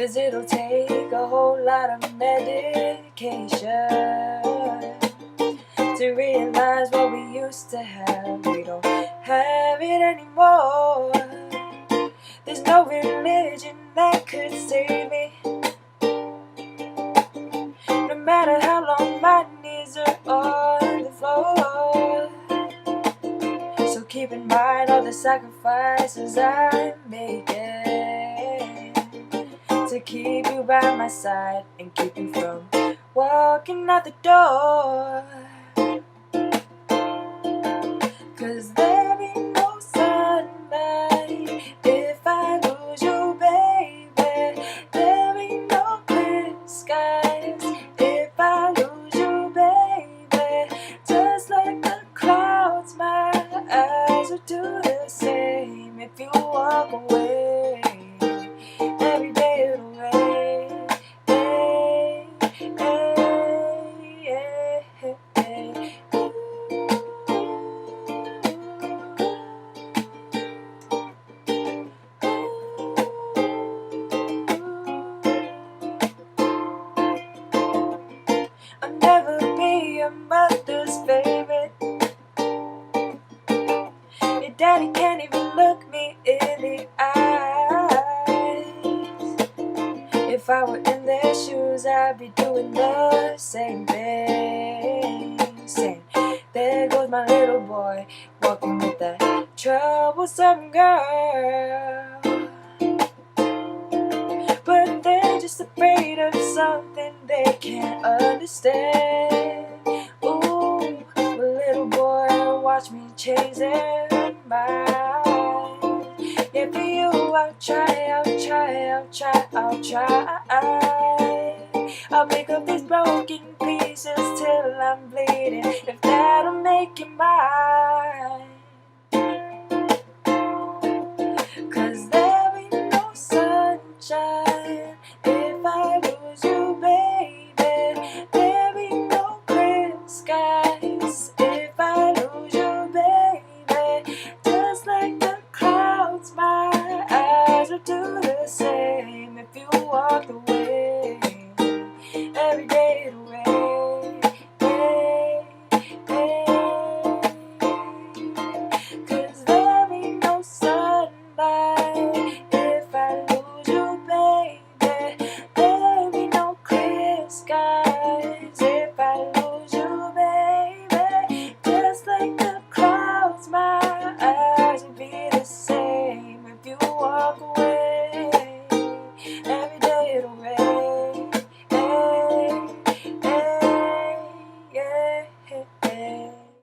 'cause it'll take a whole lot of medication to realize what we used to have. We don't have it anymore. There's no religion that could save me, no matter how long my knees are on the floor. So keep in mind all the sacrifices I'm making to keep you by my side and keep you from walking out the door. 'Cause there ain't no sunlight if I lose you, baby. There ain't no clear skies if I lose you, baby. Just like the clouds, my eyes will do the same if you walk away. Every day it'll rain. Hey, hey, hey, hey. I'll never be your mother's favorite. Your daddy can't even look me in the eyes. If I were in their shoes, I'd be doing the same thing, saying, there goes my little boy, walking with that troublesome girl. But they're just afraid of something they can't understand. Ooh, little boy, watch me change their mind. Yeah, for you I'll try, I'll try, I'll try, I'll try. I'll pick up these broken pieces till I'm bleeding, if that'll make you mine. 'Cause there ain't no sunshine if I lose you, baby. There ain't no clear skies if I lose you, baby. Just like the clouds, my eyes will do the same if you walk away. Every day it'll rain. Hey, hey. 'Cause there ain't no sunlight if I lose you, baby. There ain't no clear skies if I lose you, baby. Just like the clouds, my eyes will be the same if you walk away.